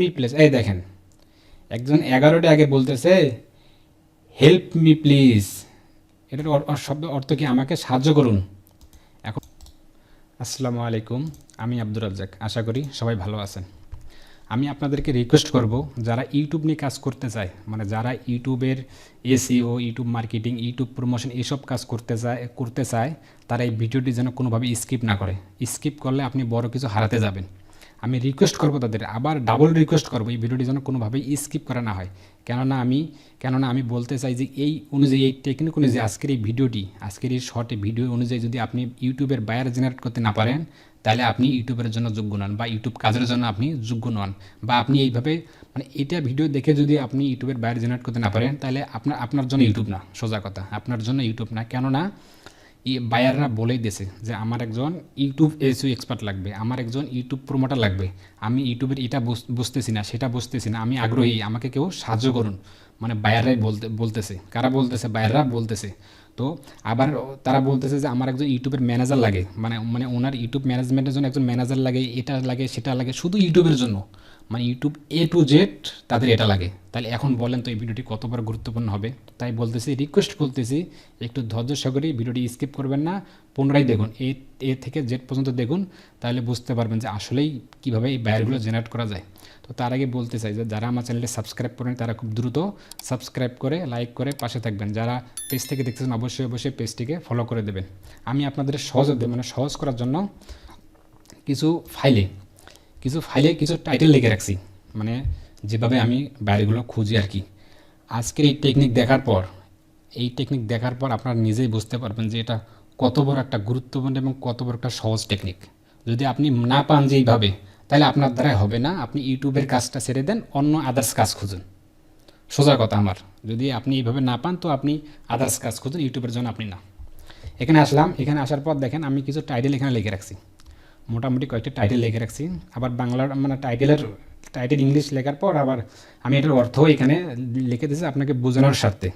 Me please, এই দেখেন একজন 11টা আগে বলতেছে হেল্প মি প্লিজ। এটার শব্দ অর্থ কি? আমাকে সাহায্য করুন। এখন আসসালামু আলাইকুম, আমি আব্দুর রাজ্জাক, আশা করি সবাই ভালো আছেন। আমি আপনাদেরকে রিকোয়েস্ট করব, যারা ইউটিউব নিয়ে কাজ করতে চায়, মানে যারা ইউটিউবের SEO, YouTube marketing, YouTube promotion এসব কাজ করতে চায় তারা এই ভিডিওটি যেন কোনোভাবে স্কিপ না করে। স্কিপ করলে আপনি বড় কিছু হারাতে যাবেন। আমি রিকোয়েস্ট করব তাদের, আবার ডাবল রিকোয়েস্ট করব, এই ভিডিওটি যেন কোনোভাবেই স্কিপ করা না হয়। কেননা আমি বলতে চাই যে এই অনুযায়ী, এই টেকনিক অনুযায়ী আজকের এই শর্ট ভিডিও অনুযায়ী যদি আপনি ইউটিউবের বায়ার জেনারেট করতে না পারেন, তাহলে আপনি ইউটিউবের জন্য যোগ্য নন, বা ইউটিউব কাজের জন্য আপনি যোগ্য নন। বা আপনি এইভাবে, মানে এটা ভিডিও দেখে যদি আপনি ইউটিউবের বায়ার জেনারেট করতে না পারেন, তাহলে আপনার জন্য ইউটিউব না, সোজা কথা, আপনার জন্য ইউটিউব না। কেননা বায়াররা বলেই দিয়েছে যে আমার একজন ইউটিউব এসইও এক্সপার্ট লাগবে, আমার একজন ইউটিউব প্রমোটার লাগবে। আমি ইউটিউবের এটা বুঝতেছি না, সেটা বুঝতেছি না, আমি আগ্রহী, আমাকে কেউ সাহায্য করুন। মানে বায়াররাই বলতেছে। কারা বলতেছে? বায়াররা বলতেছে। তো আবার তারা বলতেছে যে আমার একজন ইউটিউবের ম্যানেজার লাগে, মানে ওনার ইউটিউব ম্যানেজমেন্টের জন্য একজন ম্যানেজার লাগে, এটা লাগে সেটা লাগে, শুধু ইউটিউবের জন্য, মানে ইউটিউব এ টু জেড তাদের এটা লাগে। তাহলে এখন বলেন তো এই ভিডিওটি কত বড় গুরুত্বপূর্ণ হবে। তাই বলতেছি, রিকোয়েস্ট বলতেছি, একটু ধৈর্য সহকারে ভিডিওটি স্কিপ করবেন না, পুনরায় দেখুন, এ থেকে জেড পর্যন্ত দেখুন, তাহলে বুঝতে পারবেন যে আসলেই কীভাবে এই বায়ারগুলো জেনারেট করা যায়। তো তার আগে বলতে চাই যে যারা আমার চ্যানেলটি সাবস্ক্রাইব করেন তারা খুব দ্রুত সাবস্ক্রাইব করে লাইক করে পাশে থাকবেন। যারা পেজ থেকে দেখতেছেন অবশ্যই পেজটিকে ফলো করে দেবেন। আমি আপনাদের সহজ করার জন্য কিছু ফাইলে কিছু টাইটেল লিখে রাখছি, মানে যেভাবে আমি বায়ারগুলো খুঁজি আর কি। আজকের এই টেকনিক দেখার পর আপনারা নিজেই বুঝতে পারবেন যে এটা কত বড় একটা গুরুত্বপূর্ণ এবং কত বড় একটা সহজ টেকনিক। যদি আপনি না পান যে এইভাবে, তাহলে আপনার দ্বারাই হবে না। আপনি ইউটিউবের কাজটা ছেড়ে দেন, অন্য আদার্স কাজ খুঁজুন। সোজা কথা আমার, যদি আপনি এইভাবে না পান তো আপনি আদার্স কাজ খুঁজুন, ইউটিউবের জন্য আপনি না। এখানে আসলাম, এখানে আসার পর দেখেন আমি কিছু টাইটেল এখানে লিখে রাখছি, মোটামুটি কয়েকটি টাইটেল লিখে রাখছি। আবার বাংলার মানে টাইটেল ইংলিশ লেখার পর আবার আমি এটার অর্থ এখানে লিখে দিয়েছি আপনাকে বোঝানোর স্বার্থে,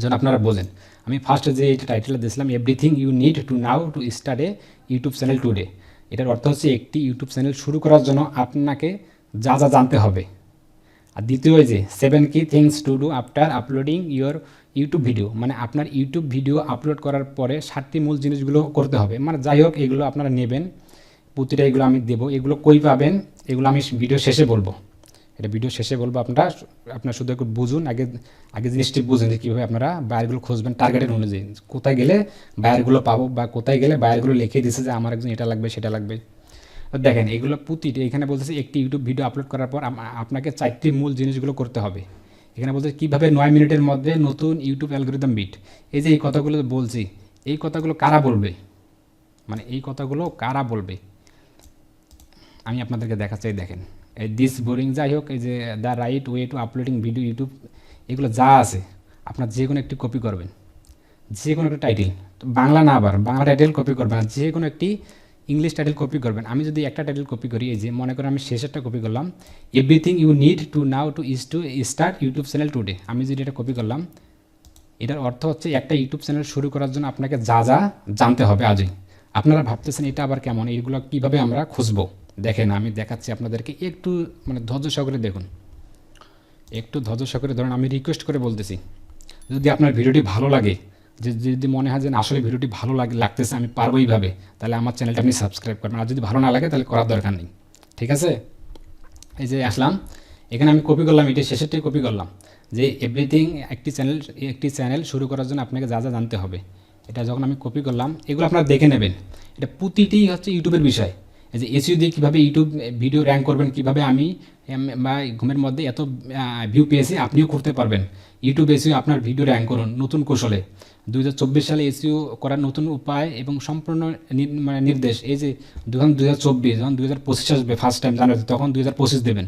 যেন আপনারা বোঝেন। আমি ফার্স্ট যে এই টাইটেলটা দিয়েছিলাম, everything you need to now to start a YouTube channel today. এটার অর্থ হচ্ছে একটি ইউটিউব চ্যানেল শুরু করার জন্য আপনাকে যা যা জানতে হবে। আর দ্বিতীয় যে 7 কি things to do after uploading your YouTube video, মানে আপনার ইউটিউব ভিডিও আপলোড করার পরে 7টি মূল জিনিসগুলো করতে হবে। মানে যাই হোক, এগুলো আপনারা নেবেন, প্রতিটা এগুলো আমি দেবো। এগুলো কই পাবেন এগুলো আমি ভিডিও শেষে বলবো, আপনারা শুধু একটু বুঝুন, আগে জিনিসটি বুঝুন যে কীভাবে আপনারা বায়ারগুলো খুঁজবেন টার্গেটের অনুযায়ী, কোথায় গেলে বায়ারগুলো পাবো, বা কোথায় গেলে বায়ারগুলো লিখে দিচ্ছে যে আমার একজন এটা লাগবে সেটা লাগবে। দেখেন এগুলো প্রতিটি, এখানে বলতেছে একটি ইউটিউব ভিডিও আপলোড করার পর আপনাকে 4টি মূল জিনিসগুলো করতে হবে। এখানে বলতে কীভাবে 9 মিনিটের মধ্যে নতুন ইউটিউব অ্যালগরিদম বিট। এই যে এই কথাগুলো বলছি, এই কথাগুলো কারা বলবে, মানে এই কথাগুলো কারা বলবে আমি আপনাদেরকে দেখাচ্ছি। দেখেন এই দিস বোরিং, যাই হোক, এই যে the right way to uploading video YouTube, এগুলো যা আছে আপনার যে কোনো একটি কপি করবেন, যে কোনো একটা টাইটেল, বাংলা না, আবার বাংলা টাইটেল কপি করবেন, আর যে কোনো একটি ইংলিশ টাইটেল কপি করবেন। আমি যদি একটা টাইটেল কপি করি, এই যে মনে করেন আমি শেষেরটা কপি করলাম, everything you need to now to start YouTube channel today. আমি যদি এটা কপি করলাম, এটার অর্থ হচ্ছে একটা ইউটিউব চ্যানেল শুরু করার জন্য আপনাকে যা যা জানতে হবে আজই। আপনারা ভাবতেছেন এটা আবার কেমন, এইগুলো কীভাবে আমরা খুঁজবো। দেখেন আমি দেখাচ্ছি আপনাদেরকে, একটু মানে ধৈর্য সহকারে দেখুন, একটু ধৈর্য সহকারে ধরুন। আমি রিকোয়েস্ট করে বলতেছি, যদি আপনার ভিডিওটি ভালো লাগে, যদি মনে হয় যে আসলে ভিডিওটি ভালো লাগতেছে, আমি পারবো এইভাবে, তাহলে আমার চ্যানেলটা আপনি সাবস্ক্রাইব করবেন। আর যদি ভালো না লাগে তাহলে করার দরকার নেই, ঠিক আছে। এই যে আসলাম, এখানে আমি কপি করলাম, এটা শেষেরটাই কপি করলাম, যে এভরিথিং একটি চ্যানেল শুরু করার জন্য আপনাকে যা যা জানতে হবে। এটা যখন আমি কপি করলাম, এগুলো আপনারা দেখে নেবেন। এটা প্রতিটি হচ্ছে ইউটিউবের বিষয়। এই যে এসইও দিয়ে কীভাবে ইউটিউব ভিডিও র্যাঙ্ক করবেন, কীভাবে আমি বা ঘুমের মধ্যে এত ভিউ পেয়েছি, আপনিও করতে পারবেন। ইউটিউব এসইও আপনার ভিডিও র্যাঙ্ক করুন নতুন কৌশলে। 2024 সালে এসইও করার নতুন উপায় এবং সম্পূর্ণ মানে নির্দেশ। এই যে 2024, যখন 2025 আসবে ফার্স্ট টাইম জানুয়ারিতে, তখন 2025 দেবেন।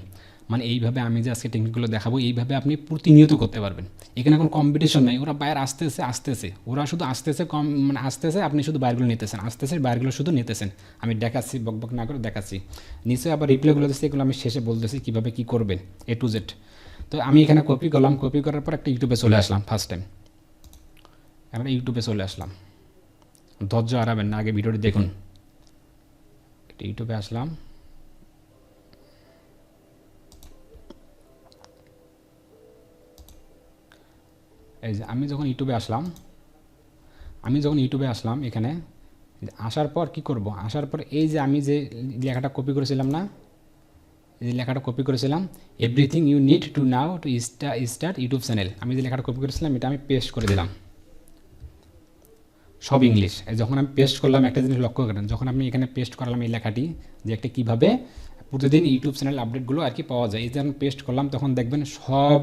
মানে এইভাবে আমি যে আজকে টেকনিকগুলো দেখাবো, এইভাবে আপনি প্রতিনিয়ত করতে পারবেন। এখানে কোনো কম্পিটিশন নেই, ওরা বায়ার আসতেছে, ওরা শুধু আসতেছে, আপনি শুধু বায়ারগুলো নিতেছেন, বায়ারগুলো শুধু নিতেছেন। আমি দেখাচ্ছি, বকবক না করে দেখাচ্ছি। নিচে আবার রিপ্লাইগুলো দিচ্ছি, এগুলো আমি শেষে বলতেছি কীভাবে কী করবেন এ টু জেড। তো আমি এখানে কপি করলাম, কপি করার পর একটা ইউটিউবে চলে আসলাম ফার্স্ট টাইম। আমরা ইউটিউবে চলে আসলাম, ধৈর্য হারাবেন না, আগে ভিডিওটি দেখুন। ইউটিউবে আসলাম, এই যে আমি যখন ইউটিউবে আসলাম এখানে আসার পর কি করব, আসার পর এই যে আমি যে লেখাটা কপি করেছিলাম না, এই লেখাটা কপি করেছিলাম, everything you need to now to start YouTube channel, আমি যে লেখাটা কপি করেছিলাম এটা আমি পেস্ট করে দিলাম, সব ইংলিশ। যখন আমি পেস্ট করলাম একটা জিনিস লক্ষ্য করেন, যখন আমি এখানে পেস্ট করলাম এই লেখাটি যে একটা কীভাবে প্রতিদিন ইউটিউব চ্যানেল আপডেটগুলো আর কি পাওয়া যায়, এই যে আমি পেস্ট করলাম তখন দেখবেন সব,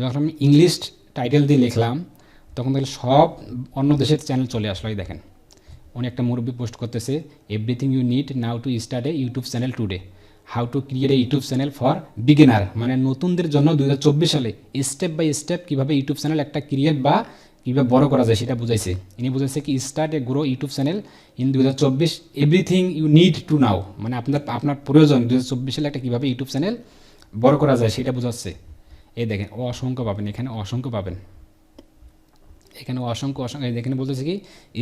যখন আমি ইংলিশ টাইটেল দিয়ে লিখলাম তখন দেখলে সব অন্য দেশের চ্যানেল চলে আসলো। এই দেখেন উনি একটা মুরব্বী পোস্ট করতেছে, everything you need now to start a YouTube channel today, how to create a YouTube channel for beginner, মানে নতুনদের জন্য 2024 সালে স্টেপ বাই স্টেপ কীভাবে ইউটিউব চ্যানেল একটা ক্রিয়েট বা কীভাবে বড় করা যায় সেটা বুঝাইছে। ইনি বুঝাইছে কি start a grow YouTube channel in 2024, everything you need to know, মানে আপনার প্রয়োজন 2024 সালে একটা কীভাবে ইউটিউব চ্যানেল বড় করা যায় সেটা বোঝাচ্ছে। এই দেখেন অসংখ্য পাবেন, এখানে অসংখ্য পাবেন, এখানে অসংখ্য এখানে বলতেছে কি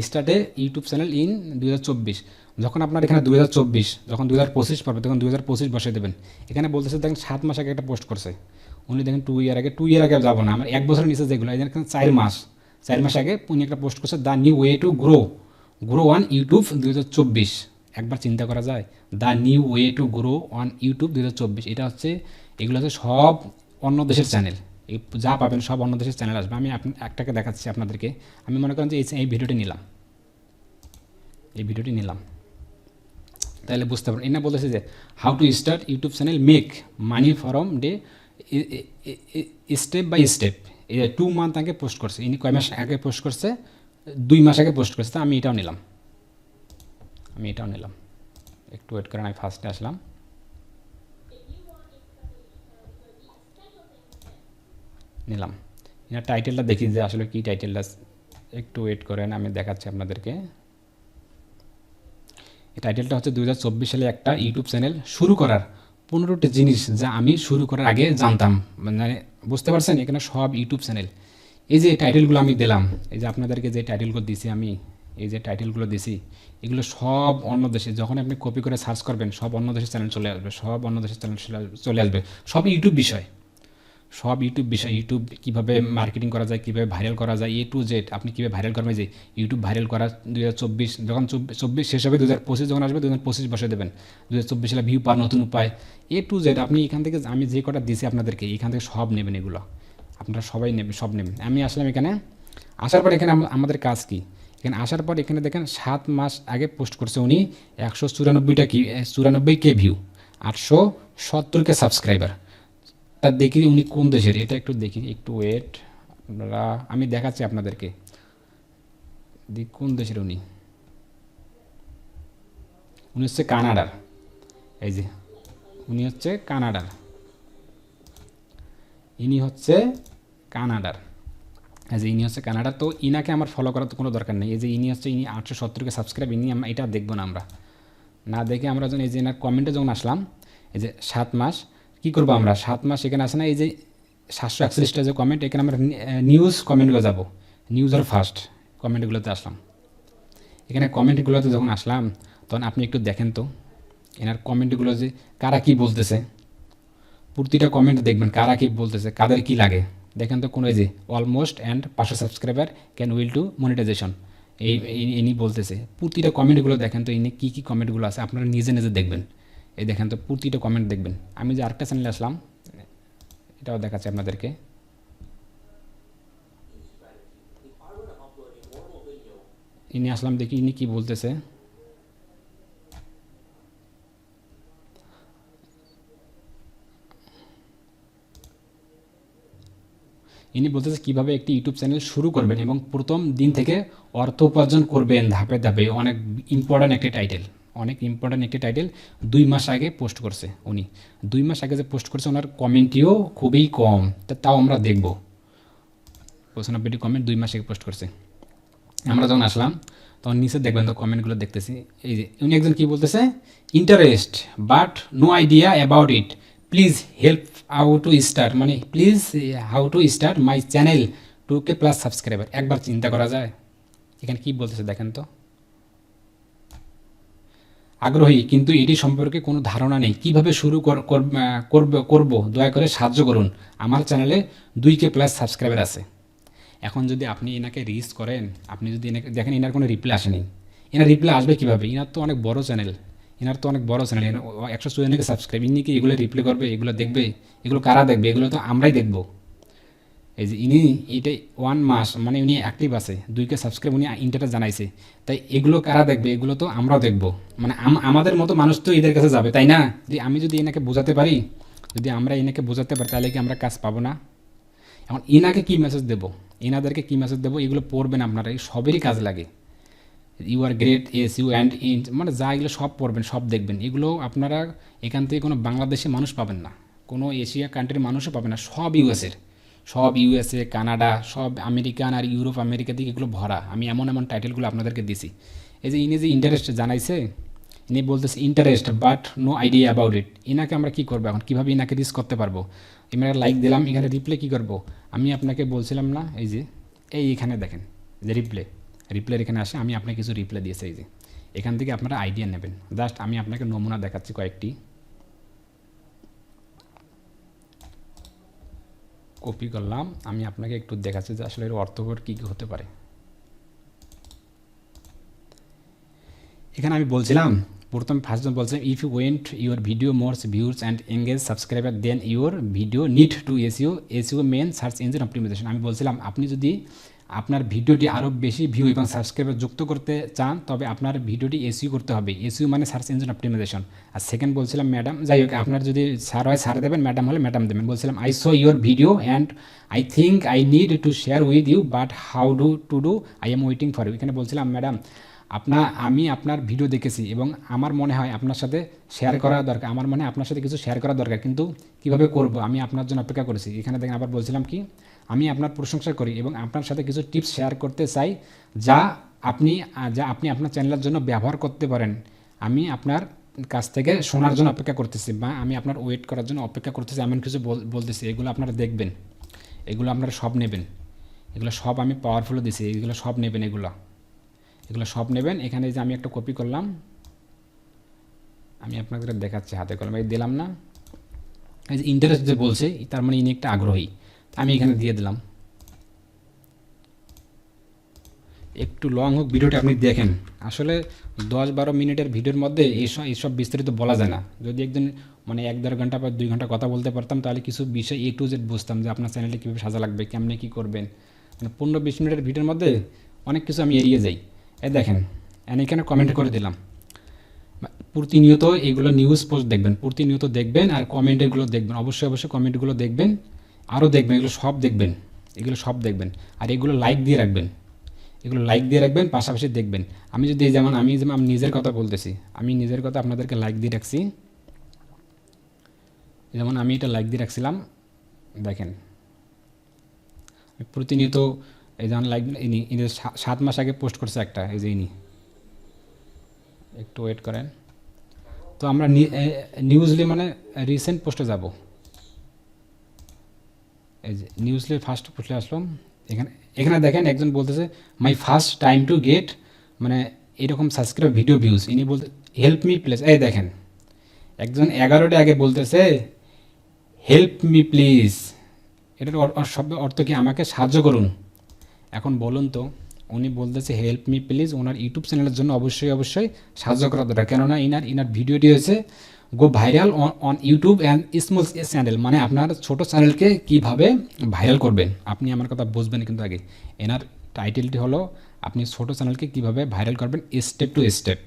স্টার্টে ইউটিউব চ্যানেল ইন 2024, যখন আপনার এখানে 2024 যখন 2025 পাবে তখন 2025 বসে দেবেন। এখানে বলতেছে দেখেন 7 মাস আগে একটা পোস্ট করছে উনি, দেখেন 2 ইয়ার আগে যাবো না, আমার 1 বছরের নিচে যেগুলো এখানে 4 মাস আগে উনি একটা পোস্ট করছে, the new way to grow on YouTube 2024। একবার চিন্তা করা যায়, the new way to grow on YouTube 2024, এটা হচ্ছে এগুলো হচ্ছে সব অন্য দেশের চ্যানেল, যা পাবেন সব অন্য দেশের চ্যানেল আসবে। আমি একটাকে দেখাচ্ছি আপনাদেরকে, আমি মনে করেন যে এই ভিডিওটি নিলাম, তাহলে বুঝতে পারবেন। এনা বলতেছে যে how to start YouTube channel make money from day step by step, এই 2 মান্থ আগে পোস্ট করছে, ইনি কয় মাস আগে পোস্ট করছে, 2 মাস আগে পোস্ট করছে। তো আমি এটাও নিলাম, একটু ওয়েট করেন, আমি ফার্স্টে আসলাম, নিলাম। এনার টাইটেলটা দেখি যে আসলে কি টাইটেলটা, একটু ওয়েট করেন আমি দেখাচ্ছি আপনাদেরকে। এই টাইটেলটা হচ্ছে 2024 সালে একটা ইউটিউব চ্যানেল শুরু করার 15টি জিনিস যা আমি শুরু করার আগে জানতাম, মানে বুঝতে পারছেন এখানে সব ইউটিউব চ্যানেল। এই যে টাইটেলগুলো আমি দিলাম, এই যে আপনাদেরকে যে টাইটেলগুলো দিছি আমি, এই যে টাইটেলগুলো দিছি এগুলো সব অন্য দেশে, যখন আপনি কপি করে সার্চ করবেন সব অন্য দেশের চ্যানেল চলে আসবে, সব ইউটিউব বিষয়, ইউটিউব কীভাবে মার্কেটিং করা যায়, কীভাবে ভাইরাল করা যায়, A to Z আপনি কীভাবে ভাইরাল করবেন, যে ইউটিউব ভাইরাল করা 2024, যখন 24 শেষ হবে 2025 যখন আসবে 2025 বসে দেবেন, 2024 সালে ভিউ পাওয়ার নতুন উপায়, A to Z আপনি এখান থেকে, আমি যে কটা দিয়েছি আপনাদেরকে এখান থেকে সব নেবেন, এগুলো আপনারা সবাই নেবেন, সব নেবেন। আমি আসলাম এখানে, আসার পর এখানে আমাদের কাজ কি, এখানে আসার পর এখানে দেখেন 7 মাস আগে পোস্ট করছে উনি, 194K ভিউ, 870K সাবস্ক্রাইবার। তা দেখি উনি কোন দেশের, এটা একটু দেখি, একটু ওয়েট, আপনারা আমি দেখাচ্ছি আপনাদেরকে, দেখি কোন দেশের উনি হচ্ছে কানাডার, এই যে উনি হচ্ছে কানাডার, ইনি হচ্ছে কানাডার, এই যে ইনি হচ্ছে কানাডার। তো ইনাকে আমার ফলো করার তো কোনো দরকার নেই, এই যে ইনি 870K সাবস্ক্রাইব, এটা দেখবো না, আমরা না দেখে আমরা যখন এই যে এনার কমেন্টে যখন আসলাম, এই যে 7 মাস কী করবো আমরা, 7 মাস এখানে আসে না, এই যে 741টা যে কমেন্ট, এখানে আমরা নিউজ কমেন্টগুলো যাব, নিউজ আর ফার্স্ট কমেন্টগুলোতে আসলাম। এখানে কমেন্টগুলোতে যখন আসলাম তখন আপনি একটু দেখেন তো এনার কমেন্টগুলো যে কারা কী বলতেছে, প্রতিটা কমেন্ট দেখবেন কারা কী বলতেছে, কাদের কী লাগে দেখেন তো। কোনো এই যে almost and 500 subscriber can will to monetization, ইনি বলতেছে, প্রতিটা কমেন্টগুলো দেখেন তো, ইনি কী কমেন্টগুলো আছে আপনারা নিজে দেখবেন, এই দেখেন তো প্রতিটা কমেন্ট দেখবেন। আমি যে আরেকটা চ্যানেলে আসলাম, এটাও দেখাচ্ছি আপনাদেরকে, ইনি আসলাম দেখি ইনি কি বলতেছে, ইনি বলতেছে কীভাবে একটি ইউটিউব চ্যানেল শুরু করবেন এবং প্রথম দিন থেকে অর্থ উপার্জন করবেন ধাপে ধাপে। অনেক ইম্পর্ট্যান্ট একটি টাইটেল 2 মাস আগে পোস্ট করছে উনি, 2 মাস আগে যে পোস্ট করছে ওনার কমেন্টটিও খুবই কম, তাও আমরা দেখব 95টি কমেন্ট 2 মাস আগে পোস্ট করছে। আমরা যখন আসলাম তখন নিচে দেখবেন তো কমেন্টগুলো দেখতেছি, এই যে উনি একজন কী বলতেছে, interest but no idea about it, please help how to start, মানে please how to start my channel 2K+ subscriber. একবার চিন্তা করা যায় এখানে কী বলতেছে দেখেন তো, আগ্রহী কিন্তু এটি সম্পর্কে কোনো ধারণা নেই, কিভাবে শুরু করব দয়া করে সাহায্য করুন, আমার চ্যানেলে 2K+ সাবস্ক্রাইবার আছে। এখন যদি আপনি এনাকে রিচ করেন, আপনি যদি এনাকে দেখেন এনার কোনো রিপ্লাই আসেনি, এনার রিপ্লাই আসবে কীভাবে? এনার তো অনেক বড় চ্যানেল, 100 কে সাবস্ক্রাইব, ইনি কি এগুলো রিপ্লাই করবে, এগুলো দেখবে? এগুলো কারা দেখবে? এগুলো তো আমরাই দেখবো। এই যে ইনি এটাই 1 মাস মানে উনি অ্যাক্টিভ আছে, 2K সাবস্ক্রাইব উনি ইন্টারটা জানাইছে, তাই এগুলো কারা দেখবে? এগুলো তো আমরাও দেখবো। মানে আমাদের মতো মানুষ তো এদের কাছে যাবে, তাই না? আমি যদি এনাকে বোঝাতে পারি, যদি আমরা এনাকে বোঝাতে পারি, তাহলে কি আমরা কাজ পাবো না? এখন এনাকে কী মেসেজ দেবো, এনাদেরকে কী মেসেজ দেবো? এগুলো পড়বেন আপনারা, এই সবেরই কাজ লাগে। You are great, as you and in, মানে যা এগুলো সব পড়বেন, সব দেখবেন। এগুলো আপনারা এখান থেকে কোনো বাংলাদেশি মানুষ পাবেন না, কোনো এশিয়া কান্ট্রির মানুষও পাবেন না, সব ইউএসএ কানাডা, সব আমেরিকান আর ইউরোপ আমেরিকা দিকে এগুলো ভরা। আমি এমন এমন টাইটেলগুলো আপনাদেরকে দিছি। এই যে ইনি যে ইন্টারেস্ট জানাইছে, ইনি বলতেছে interest but no idea about it. ইনাকে আমরা কী করবো এখন, কীভাবে ইনাকে রিচ করতে পারবো? আমরা লাইক দিলাম, এখানে রিপ্লে কী করবো? আমি আপনাকে বলছিলাম না, এই যে এইখানে দেখেন যে রিপ্লের এখানে আসে, আমি আপনাকে কিছু রিপ্লে দিয়েছি। এই যে এখান থেকে আপনারা আইডিয়া নেবেন। জাস্ট আমি আপনাকে নমুনা দেখাচ্ছি কয়েকটি, কপি করলাম, আমি আপনাকে একটু দেখাচ্ছি যে আসলে এর অর্থকর কী কী হতে পারে। এখানে আমি বলছিলাম, প্রথম ফার্স্ট বলছিলাম, if you went your video more views and engage subscriber then your video need to SEO main search engine optimization. আমি বলছিলাম আপনি যদি আপনার ভিডিওটি আরও বেশি ভিউ এবং সাবস্ক্রাইবার যুক্ত করতে চান, তবে আপনার ভিডিওটি এসইও করতে হবে। এসইও মানে সার্চ ইঞ্জিন অপটিমাইজেশন। আর সেকেন্ড বলছিলাম ম্যাডাম, যাই হোক আপনার যদি স্যার হয় স্যার দেবেন, ম্যাডাম হলে ম্যাডাম দেবেন। বলছিলাম I saw your video and I think I need to share with you but how to do I am waiting for you. এখানে বলছিলাম ম্যাডাম আমি আপনার ভিডিও দেখেছি এবং আমার মনে হয় আপনার সাথে শেয়ার করা দরকার, আমার মনে হয় আপনার সাথে কিছু শেয়ার করা দরকার, কিন্তু কীভাবে করব আমি আপনার জন্য অপেক্ষা করেছি। এখানে দেখেন আবার বলছিলাম কি, আমি আপনার প্রশংসা করি এবং আপনার সাথে কিছু টিপস শেয়ার করতে চাই যা আপনি আপনার চ্যানেলের জন্য ব্যবহার করতে পারেন। আমি আপনার কাছ থেকে শোনার জন্য অপেক্ষা করতেছি, বা আমি আপনার ওয়েট করার জন্য অপেক্ষা করতেছি, এমন কিছু বলতেছি। এগুলো আপনারা দেখবেন, এগুলো আপনারা সব নেবেন, এগুলো সব আমি পাওয়ারফুল দিছি, এগুলো সব নেবেন, এগুলো সব নেবেন। এখানে যে আমি একটা কপি করলাম, আমি আপনাদের দেখাচ্ছি হাতে কলমে, দিলাম না? এই যে ইন্টারেস্ট যে বলছে, তার মানে ইনি একটা আগ্রহী, আমি এখানে দিয়ে দিলাম। একটু লং হোক ভিডিওটা, আপনি দেখেন। আসলে 10-12 মিনিটের ভিডিওর মধ্যে এইসব বিস্তারিত বলা যায় না। যদি একদিন মানে 1-1.5 ঘন্টা বা 2 ঘন্টা কথা বলতে পারতাম, তাহলে কিছু বিষয় A to Z বুঝতাম, যে আপনার চ্যানেলটা কীভাবে সাজা লাগবে, কেমনে কী করবেন। মানে 15-20 মিনিটের ভিডিওর মধ্যে অনেক কিছু আমি এড়িয়ে যাই। দেখেন এখানে কমেন্ট করে দিলাম। প্রতিনিয়ত এগুলো নিউজ পোস্ট দেখবেন, প্রতিনিয়ত দেখবেন, আর কমেন্টগুলো দেখবেন, অবশ্যই কমেন্টগুলো দেখবেন, আরও দেখবেন, এগুলো সব দেখবেন, আর এগুলো লাইক দিয়ে রাখবেন, পাশাপাশি দেখবেন। আমি যেমন নিজের কথা বলতেছি, আমি নিজের কথা আপনাদেরকে লাইক দিয়ে রাখছি, যেমন আমি এটা লাইক দিয়ে রাখছিলাম। দেখেন প্রতিনিয়ত এই যেমন লাইক, ইনি 7 মাস আগে পোস্ট করছে একটা, এই যে ইনি, একটু ওয়েট করেন। তো আমরা নিউজলি মানে রিসেন্ট পোস্টে যাব। এই যে নিউজলি ফার্স্ট পোস্টে আসলাম। এখানে দেখেন একজন বলতেছে my first time to get, মানে এরকম সাবস্ক্রাইব ভিডিও ভিউজ। ইনি বলতে হেল্প মি প্লিজ। এই দেখেন একজন 11টা আগে বলতেছে হেল্প মি প্লিজ। এটার শব্দ অর্থ কি, আমাকে সাহায্য করুন। এখন বলুন তো, উনি বলতেছে help me please, owner YouTube চ্যানেলের জন্য অবশ্যই সাহায্য করা দরকার। কেননা ইনার ভিডিওটি হয়েছে গো viral on YouTube and small channel, মানে আপনার ছোট চ্যানেলকে কিভাবে ভাইরাল করবেন। আপনি আমার কথা বুঝবেন, কিন্তু আগে এনার টাইটেলটি হলো আপনি ছোট চ্যানেলকে কিভাবে ভাইরাল করবেন, স্টেপ টু স্টেপ।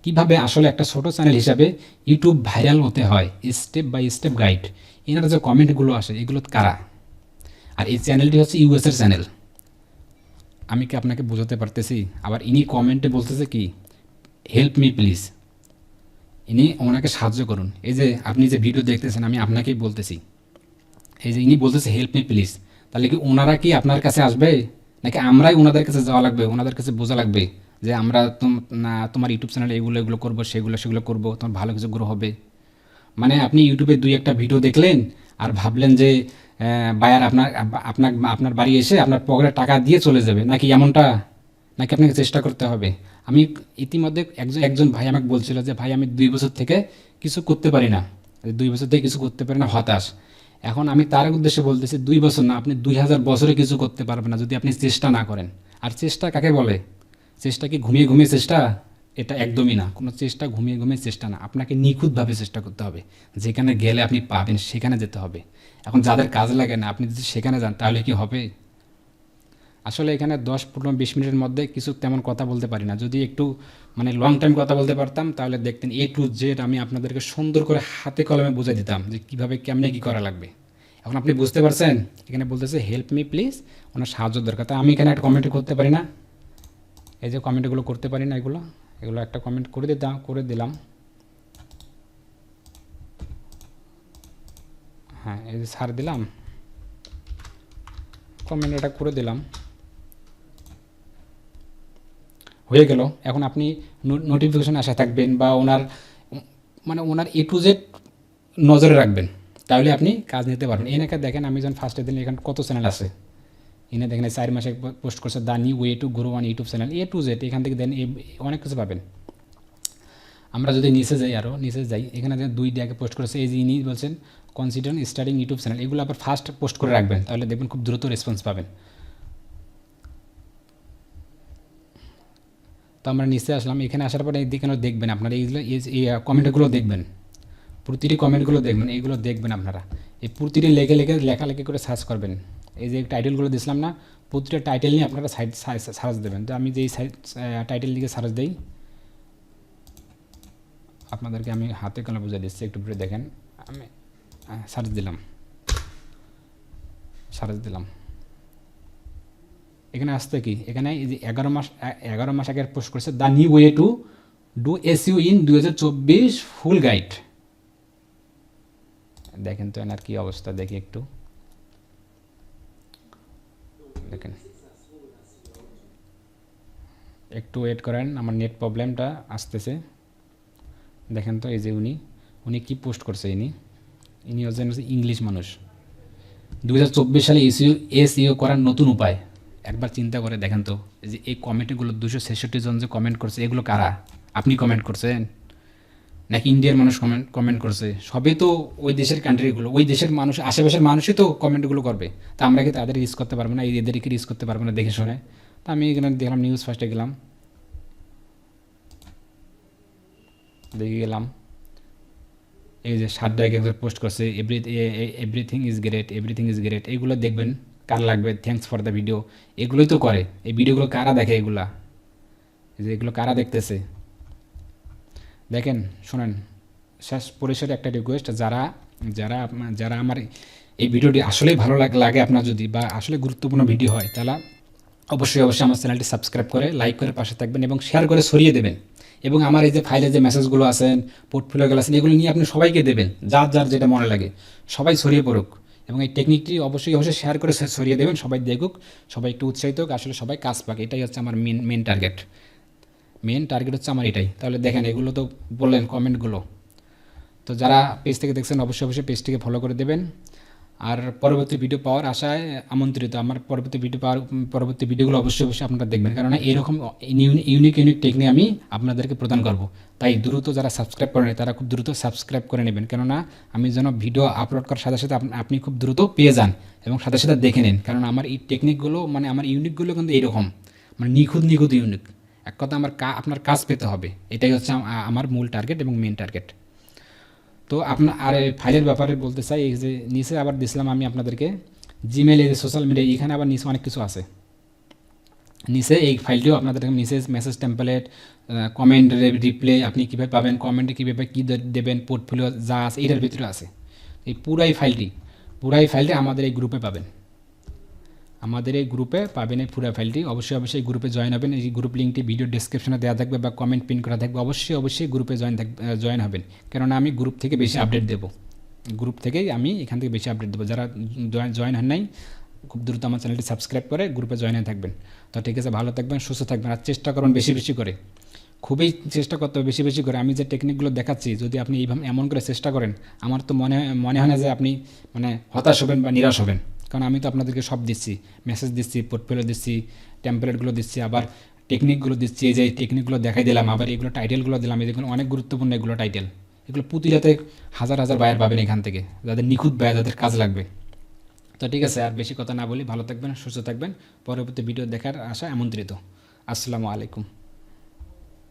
কিভাবে আসলে একটা ছোট চ্যানেল হিসাবে ইউটিউব ভাইরাল হতে হয়, স্টেপ বাই স্টেপ গাইড। এনার যে কমেন্টগুলো আসে, এগুলো কারা? আর এই চ্যানেলটি হচ্ছে ইউএসের চ্যানেল। আমি কি আপনাকে বোঝাতে পারতেছি? আবার ইনি কমেন্টে বলতেছে কি, হেল্প মি প্লিজ, ওনাকে সাহায্য করুন। এই যে আপনি যে ভিডিও দেখতেছেন, আমি আপনাকেই বলতেছি, এই যে ইনি বলতেছে হেল্প মি প্লিজ। তাহলে কি ওনারা কি আপনার কাছে আসবে, নাকি আমরাই ওনাদের কাছে যাওয়া লাগবে, ওনাদের কাছে বোঝা লাগবে যে আমরা তোমার ইউটিউব চ্যানেলে এগুলো করবো, সেগুলো করবো, তোমার ভালো কিছু গ্রো হবে? মানে আপনি ইউটিউবে 2-1টা ভিডিও দেখলেন আর ভাবলেন যে বায়ার আপনার বাড়ি এসে আপনার পকেটে টাকা দিয়ে চলে যাবে, নাকি এমনটা? নাকি আপনাকে চেষ্টা করতে হবে? আমি ইতিমধ্যে একজন ভাই আমাকে বলছিল যে ভাই আমি 2 বছর থেকে কিছু করতে পারি না, হতাশ। এখন আমি তার উদ্দেশ্যে বলতেছি 2 বছর না, আপনি 2000 বছরে কিছু করতে পারবেন না যদি আপনি চেষ্টা না করেন। আর চেষ্টা কাকে বলে? চেষ্টা কি ঘুমিয়ে ঘুমিয়ে চেষ্টা? এটা একদমই না, কোনো চেষ্টা ঘুমিয়ে ঘুমিয়ে চেষ্টা না, আপনাকে নিখুঁতভাবে চেষ্টা করতে হবে। যেখানে গেলে আপনি পাবেন সেখানে যেতে হবে। এখন যাদের কাজে লাগে না, আপনি যদি সেখানে যান তাহলে কি হবে? আসলে এখানে 10, 15, 20 মিনিটের মধ্যে কিছু তেমন কথা বলতে পারি না। যদি একটু মানে লং টাইম কথা বলতে পারতাম তাহলে দেখতেন A to Z আমি আপনাদেরকে সুন্দর করে হাতে কলমে বুঝিয়ে দিতাম যে কীভাবে কেমনে কী করা লাগবে। এখন আপনি বুঝতে পারছেন? এখানে বলতেছে হেল্প মি প্লিজ, ওনার সাহায্য দরকার। তা আমি এখানে একটা কমেন্ট করতে পারি না? এই যে কমেন্টগুলো করতে পারি না, এগুলো এগুলো একটা কমেন্ট করে দিলাম। হ্যাঁ, এই যে ছাড় দিলাম, কমেন্ট এটা করে দিলাম, হয়ে গেল। এখন আপনি নোটিফিকেশন আশায় থাকবেন বা মানে ওনার A to Z নজরে রাখবেন, তাহলে আপনি কাজ নিতে পারবেন। এনাকে দেখেন, আমি যখন ফার্স্টে দিন এখানে কত চ্যানেল আছে, এনে দেখেন 4 মাসে পোস্ট করছে the new way to grow on YouTube channel A to Z। এখান থেকে দেন অনেক কিছু পাবেন। আমরা যদি নিচে যাই, আরও নিচে যাই, এখানে দেখেন 2 ডে আগে পোস্ট করেছে, এই যে ইনি বলছেন কনসিডার স্টার্টিং ইউটিউব চ্যানেল। এগুলো আবার ফার্স্ট পোস্ট করে রাখবেন, তাহলে দেখবেন খুব দ্রুত রেসপন্স পাবেন। তো আমরা নিচে আসলাম, এখানে আসার পরে এখানে দেখবেন আপনারা এইগুলো এই কমেন্টগুলো দেখবেন, প্রতিটি কমেন্টগুলো দেখবেন, এইগুলো দেখবেন আপনারা। এই প্রতিটি লেখালেখি করে সার্চ করবেন। এই যে টাইটেলগুলো দিছিলাম না, প্রতিটা টাইটেল নিয়ে আপনারা সার্চ দেবেন। তো আমি যেই টাইটেল দিকে সার্চ দিই, আপনাদেরকে আমি হাতে কলমে বুঝিয়ে দিচ্ছি, একটু পরে দেখেন। আমি সার্চ দিলাম, এখানে আসতে কি, এখানে এই যে 11 মাস আগে পোস্ট করেছে the new way to do SEO in 2024 full guide. দেখেন তো এনার কি অবস্থা, দেখি একটু দেখেন, একটু ওয়েট করেন, আমার নেট প্রবলেমটা আসতেছে। দেখেন তো এই যে উনি কি পোস্ট করছে, ইনি হচ্ছেন ইংলিশ মানুষ। 2024 সালে SEO করার নতুন উপায়। একবার চিন্তা করে দেখেন তো, যে এই কমেন্টগুলো 266 জন যে কমেন্ট করছে, এগুলো কারা? আপনি কমেন্ট করছেন নাকি ইন্ডিয়ার মানুষ কমেন্ট করছে? সবই তো ওই দেশের কান্ট্রিগুলো, ওই দেশের মানুষ, আশেপাশের মানুষই তো কমেন্টগুলো করবে। তা আমরা কি তাদের রিচ করতে পারবো না? এদেরকে রিচ করতে পারবো না দেখে শুনে? তা আমি এখানে দেখলাম, নিউজ ফার্স্টে গেলাম, দেখে গেলাম, এই যে 7 পোস্ট করছে এভরিথিং ইজ গ্রেট। এইগুলো দেখবেন, কার লাগবে, থ্যাঙ্কস ফর দ্য ভিডিও, এগুলোই তো করে। এই ভিডিওগুলো কারা দেখে? এগুলো কারা দেখতেছে? দেখেন, শোনেন, শেষ পরিসরে একটা রিকোয়েস্ট, যারা আমার এই ভিডিওটি আসলেই ভালো লাগে আপনার যদি, বা আসলে গুরুত্বপূর্ণ ভিডিও হয়, তাহলে অবশ্যই আমার চ্যানেলটি সাবস্ক্রাইব করে লাইক করে পাশে থাকবেন এবং শেয়ার করে ছড়িয়ে দেবেন। এবং আমার এই যে ফাইলে যে মেসেজগুলো আছেন, পোর্টফোলিওগুলো আছেন, এগুলো নিয়ে আপনি সবাইকে দেবেন, যার যেটা মনে লাগে, সবাই ছড়িয়ে পড়ুক। এবং এই টেকনিকটি অবশ্যই শেয়ার করে ছড়িয়ে দেবেন, সবাই দেখুক, সবাই একটু উৎসাহিত হোক, আসলে সবাই কাজ পাক। এটাই হচ্ছে আমার মেন টার্গেট হচ্ছে আমার এটাই। তাহলে দেখেন, এগুলো তো বললেন কমেন্টগুলো, তো যারা পেজ থেকে দেখছেন অবশ্যই পেজটিকে ফলো করে দেবেন। আর পরবর্তী ভিডিও পাওয়ার আশায় আমন্ত্রিত। আমার পরবর্তী ভিডিওগুলো অবশ্যই আপনারা দেখবেন, কারণ এরকম ইউনিক টেকনিক আমি আপনাদেরকে প্রদান করব। তাই দ্রুত যারা সাবস্ক্রাইব করেন তারা খুব দ্রুত সাবস্ক্রাইব করে নেবেন, কেননা আমি যেন ভিডিও আপলোড করার সাথে সাথে আপনি খুব দ্রুত পেয়ে যান এবং সাথে সাথে দেখে নিন। কারণ আমার এই টেকনিকগুলো, মানে আমার ইউনিকগুলো কিন্তু এইরকম, মানে নিখুঁত ইউনিক। এক কথা, আপনার কাজ পেতে হবে, এটাই হচ্ছে আমার মূল টার্গেট এবং মেন টার্গেট। তো আপনার আর ফাইলের ব্যাপারে বলতে চাই, এই যে নিচে আবার দিছিলাম আমি আপনাদেরকে জিমেল, এই যে সোশ্যাল মিডিয়া, এখানে আবার নিচে অনেক কিছু আছে। নিচে এই ফাইলটিও আপনাদেরকে মেসেজ টেমপ্লেট, কমেন্ট রিপ্লে আপনি কীভাবে পাবেন, কমেন্টে কীভাবে কী দেবেন, পোর্টফোলিও যা আছে এটার ভিতরে আছে। এই পুরাই ফাইলটি আমাদের এই গ্রুপে পাবেন, এই পুরো ফাইলটি। অবশ্যই গ্রুপে জয়েন হবেন। এই গ্রুপ লিঙ্কটি ভিডিও ডেসক্রিপশনে দেওয়া থাকবে বা কমেন্ট পিন করা থাকবে। অবশ্যই গ্রুপে জয়েন হবেন, কেননা আমি গ্রুপ থেকে বেশি আপডেট দেবো। এখান থেকে বেশি আপডেট দেবো। যারা জয়েন হন নাই, খুব দ্রুত আমার চ্যানেলটি সাবস্ক্রাইব করে গ্রুপে জয়েন হয়ে থাকবেন। তো ঠিক আছে, ভালো থাকবেন, সুস্থ থাকবেন, আর চেষ্টা করুন বেশি করে, খুবই চেষ্টা করতে হবে বেশি করে। আমি যে টেকনিকগুলো দেখাচ্ছি, যদি আপনি এইভাবে এমন করে চেষ্টা করেন, আমার তো মনে হয় না যে আপনি মানে হতাশ হবেন বা নিরাশ হবেন। কারণ আমি তো আপনাদেরকে সব দিচ্ছি, মেসেজ দিচ্ছি, পোর্টফোলিও দিচ্ছি, টেমপ্লেটগুলো দিচ্ছি, আবার টেকনিকগুলো দিচ্ছি। এই যে টেকনিকগুলো দেখাই দিলাম, আবার এগুলো টাইটেলগুলো দিলাম, এগুলো অনেক গুরুত্বপূর্ণ, এগুলো টাইটেল, এগুলো প্রতি রাতে হাজার হাজার বায়ার পাবেন এখান থেকে, যাদের নিখুঁত বায়ার, যাদের কাজ লাগবে। তো ঠিক আছে, আর বেশি কথা না বলি, ভালো থাকবেন, সুস্থ থাকবেন। পরবর্তী ভিডিও দেখার আশা আমন্ত্রিত। আসসালামু আলাইকুম।